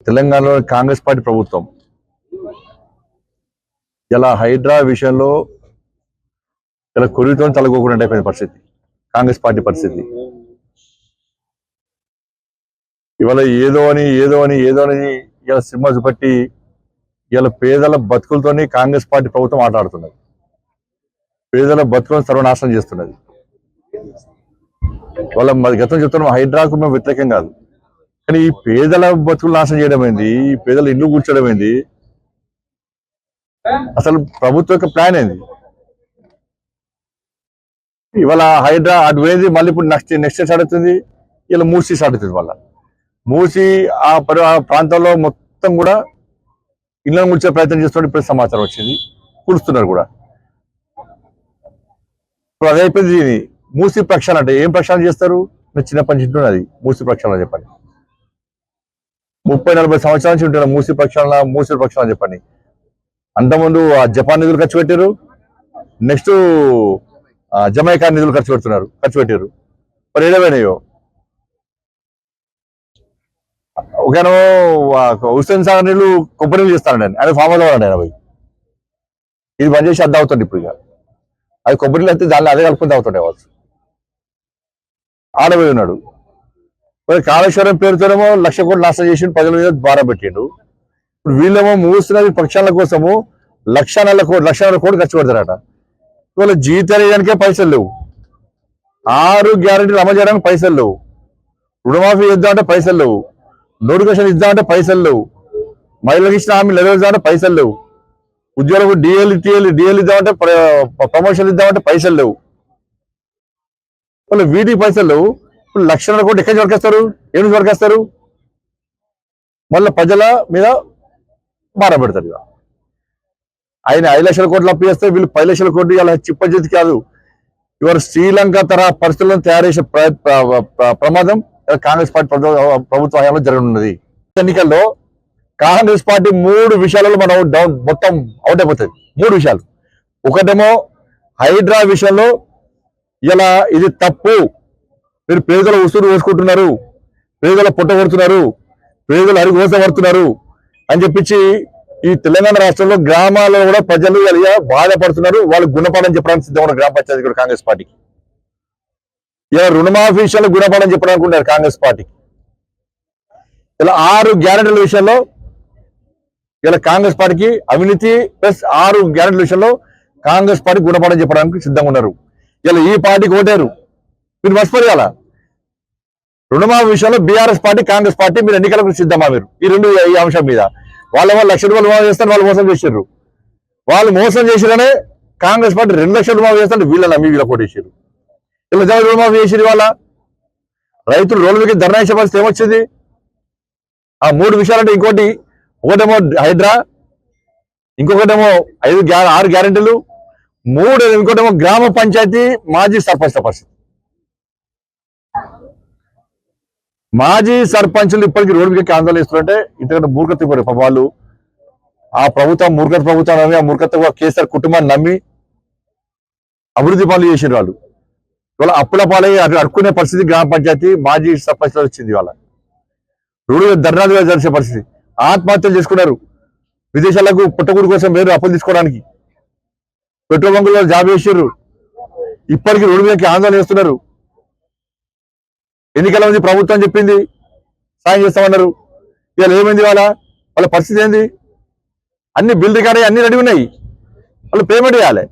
తెలంగాణలో కాంగ్రెస్ పార్టీ ప్రభుత్వం ఇలా హైడ్రా విషయంలో ఇలా కొరితో తలగోకుండా అయిపోయిన పరిస్థితి కాంగ్రెస్ పార్టీ పరిస్థితి. ఇవాళ ఏదో అని ఇలా సినిమా చూపెట్టి ఇలా పేదల బతుకులతోని కాంగ్రెస్ పార్టీ ప్రభుత్వం ఆటలాడుతున్నది. పేదల బతుకులను సర్వనాశనం చేస్తున్నది. వాళ్ళ గతం చెప్తున్నాం, హైడ్రాకు మేము వ్యతిరేకం కాదు, కానీ ఈ పేదల బతుకులు నాశనం చేయడం ఏంది, ఈ పేదల ఇల్లు కూర్చోడం ఏంది, అసలు ప్రభుత్వం యొక్క ప్లాన్ ఏంది? ఇవాళ హైడ్రా అటు పోయింది, మళ్ళీ ఇప్పుడు నెక్స్ట్ స్టార్ట్ అవుతుంది, ఇలా మూసి స్టార్ట్ అవుతుంది. వాళ్ళ మూసి ఆ ప్రాంతంలో మొత్తం కూడా ఇళ్ళను కూర్చే ప్రయత్నం చేస్తున్నట్టు ఇప్పుడు సమాచారం వచ్చింది. కూలుస్తున్నారు కూడా. ఇప్పుడు అదైపోయింది. మూసి ప్రక్షాళన అంటే ఏం ప్రక్షాళన చేస్తారు? నేను చిన్నప్పటి నుంచి అది మూసి ప్రక్షాళన చెప్పండి. 30-40 సంవత్సరాల నుంచి ఉంటారు మూసి ప్రక్షాళన చెప్పండి. అంతకుముందు ఆ జపాన్ నిధులు ఖర్చు పెట్టారు, నెక్స్ట్ జమైకా నిధులు ఖర్చు పెట్టారు. మరి ఏడవైనాయో ఒకనో హుస్సేన్ సాగర్ నీళ్ళు కొబ్బరి నీళ్ళు చేస్తానండి, ఆయన ఫామ్ హౌస్ వాడండి. ఆయన పోయి ఇది బంద్ చేసి అద్దె అవుతుంది. ఇప్పుడు ఇక అది కొబ్బరి నీళ్ళు అయితే దాన్ని అదే కలుపుకొని తాగుతుండే కావచ్చు. ఆడపోయి ఉన్నాడు. కాళేశ్వరం పేరుతోనేమో 1,00,000 కోట్లు నాశనం చేసి ప్రజల మీద భారం పెట్టిండు. ఇప్పుడు వీళ్ళేమో మూసినది పక్షాల కోసము 1,00,000 కోట్లు ఖర్చు పెడతారట. ఇవాళ జీతాలు వేయడానికే పైసలు లేవు, 6 గ్యారెంటీలు అమలు చేయడానికి పైసలు లేవు, రుణమాఫీ ఇద్దామంటే పైసలు లేవు, నోటిఫికేషన్ ఇద్దామంటే పైసలు లేవు, మహిళలకు ఇచ్చిన హామీ నెరవేర్చామంటే పైసలు లేవు, ఉద్యోగులకు డిఎల్ ఇద్దామంటే ప్రమోషన్ ఇద్దామంటే పైసలు లేవు. వాళ్ళు వీటికి పైసలు లేవు. ఇప్పుడు 1,00,000 కోట్లు ఎక్కడి నుంచి వరకేస్తారు? ఏం నుంచి వరకేస్తారు? మళ్ళీ ప్రజల మీద భారం పెడతారు. ఇక ఆయన 5,00,000 కోట్లు అప్పు చేస్తే వీళ్ళు 10,00,000 కోట్లు ఇలా చిప్పజెత్తి కాదు. ఇవాళ శ్రీలంక తరహా పరిస్థితులను తయారు చేసే ప్రమాదం కాంగ్రెస్ పార్టీ ప్రభుత్వ హయాంలో జరగనున్నది. ఎన్నికల్లో కాంగ్రెస్ పార్టీ 3 విషయాలలో మనం మొత్తం అవుట్ అయిపోతుంది. 3 విషయాలు. ఒకటేమో హైడ్రా విషయంలో ఇలా ఇది తప్పు, మీరు పేదల ఉసురు వేసుకుంటున్నారు, పేదల పుట్ట కొడుతున్నారు, పేదలు అరిగోసపడుతున్నారు అని చెప్పించి ఈ తెలంగాణ రాష్ట్రంలో గ్రామాల్లో కూడా ప్రజలు ఇలా బాధపడుతున్నారు. వాళ్ళు గుణపాఠం చెప్పడానికి సిద్ధంగా గ్రామ పంచాయతీ కూడా కాంగ్రెస్ పార్టీకి. ఇలా రుణమాఫీ విషయంలో గుణపాఠం చెప్పడానికి ఉన్నారు కాంగ్రెస్ పార్టీకి. ఇలా 6 గ్యారెంటీల విషయంలో ఇలా కాంగ్రెస్ పార్టీకి అవినీతి ప్లస్ 6 గ్యారెంటీల విషయంలో కాంగ్రెస్ పార్టీ గుణపాఠం చెప్పడానికి సిద్ధంగా ఉన్నారు. ఇలా ఈ పార్టీకి ఓటారు, మీరు మర్చిపోయాల. రుణమాఫీ విషయంలో బీఆర్ఎస్ పార్టీ కాంగ్రెస్ పార్టీ మీరు ఎన్నికలకు సిద్ధమా? మీరు ఈ అంశం మీద వాళ్ళు 1,00,000 రూపాయలు రుణమాఫీ చేస్తారు, వాళ్ళు మోసం చేశారు. వాళ్ళు మోసం చేసిరనే కాంగ్రెస్ పార్టీ 2,00,000 రుణమాఫీ చేస్తారు, వీళ్ళని నమ్మి వీళ్ళ కొట్టేసారు. ఇలా జగన్ రుణమాఫీ చేసిరు. వాళ్ళ రైతులు రోడ్ల మీద ధర్నా చేసే పరిస్థితి ఏమొచ్చింది? ఆ 3 విషయాలంటే ఒకటేమో హైడ్రా, ఇంకొకటేమో 6 గ్యారెంటీలు, ఇంకోటేమో గ్రామ పంచాయతీ మాజీ సర్పంచ్ల పరిస్థితి. మాజీ సర్పంచులు ఇప్పటికీ రోడ్డు మీద ఆందోళన చేస్తున్నారంటే ఇంతకంటే మూర్ఖత ఇవ్వరు. వాళ్ళు ఆ ప్రభుత్వం మూర్ఖత్వం నమ్మి, ఆ మూర్ఖత్వ కేసీఆర్ కుటుంబాన్ని నమ్మి అభివృద్ధి పనులు చేసిన వాళ్ళు ఇవాళ అప్పుల పాలై అడుక్కునే పరిస్థితి గ్రామ పంచాయతీ మాజీ సర్పంచ్లో వచ్చింది. వాళ్ళ రోడ్డు ధర్నాలుగా జరిసే పరిస్థితి. ఆత్మహత్యలు చేసుకున్నారు. విదేశాలకు పుట్టకూడు కోసం వేరు అప్పులు తీసుకోవడానికి పెట్రోల్ బంకుల్లో జాబ్ చేసారు. ఇప్పటికీ రోడ్డు మీదకి ఆందోళన చేస్తున్నారు. ఎన్నికల నుంచి ప్రభుత్వం చెప్పింది సాయం చేస్తామన్నారు. ఇవాళ ఏమైంది? వాళ్ళ పరిస్థితి ఏంది? అన్ని బిల్ రికార్డ్ అన్ని రెడీ ఉన్నాయి, వాళ్ళు పేమెంట్ చేయాలి.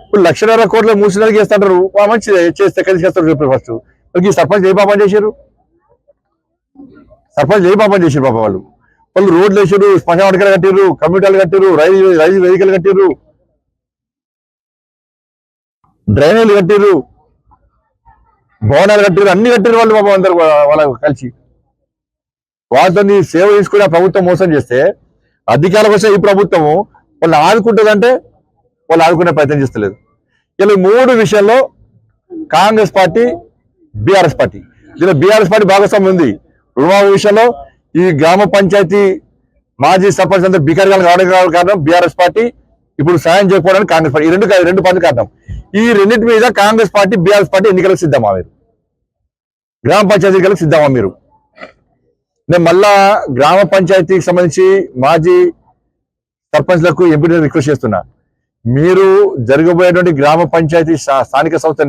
ఇప్పుడు 1,00,000 కోట్ల మూసినరికి చేస్తుంటారు. మంచిది చేస్తే కలిసి చేస్తారు. చెప్పారు ఫస్ట్ ఈ సర్పంచ్ ఏ పాపం చేశారు? పాప వాళ్ళు రోడ్లు వేసారు, శ్మశాన వాటికలు కట్టారు, కమ్యూనిటీలు కట్టారు, రైలు వేదికలు కట్టారు, డ్రైనేజీలు కట్టారు, భవనాలు కట్టారు, అన్ని కట్టారు. వాళ్ళు పాపం అందరు వాళ్ళ కలిసి వాళ్ళని సేవ తీసుకుని ఆ ప్రభుత్వం మోసం చేస్తే అధికారుల కోసం ఈ ప్రభుత్వము వాళ్ళు ఆదుకుంటుందంటే వాళ్ళు ఆదుకునే ప్రయత్నం చేస్తలేదు. ఇలా 3 విషయాల్లో కాంగ్రెస్ పార్టీ బీఆర్ఎస్ పార్టీ, దీనిలో బీఆర్ఎస్ పార్టీ భాగస్వామ్యం ఉంది. రుణమాఫీ విషయంలో ఈ గ్రామ పంచాయతీ మాజీ సర్పంచ్ అందరూ బికారిగా రావడానికి కారణం బీఆర్ఎస్ పార్టీ. ఇప్పుడు సాయం చేయకపోవడానికి కాంగ్రెస్ పార్టీ. ఈ రెండు పార్టీ కారణం. ఈ రెండింటి మీద కాంగ్రెస్ పార్టీ బీఆర్ఎస్ పార్టీ ఎన్నికలకు సిద్ధమా? మీరు గ్రామ పంచాయతీ ఎన్నికలకు సిద్ధమా? మీరు నేను మళ్ళా గ్రామ పంచాయతీకి సంబంధించి మాజీ సర్పంచ్లకు ఎంపీలకు రిక్వెస్ట్ చేస్తున్నా, మీరు జరగబోయేటువంటి గ్రామ పంచాయతీ స్థానిక సంస్థ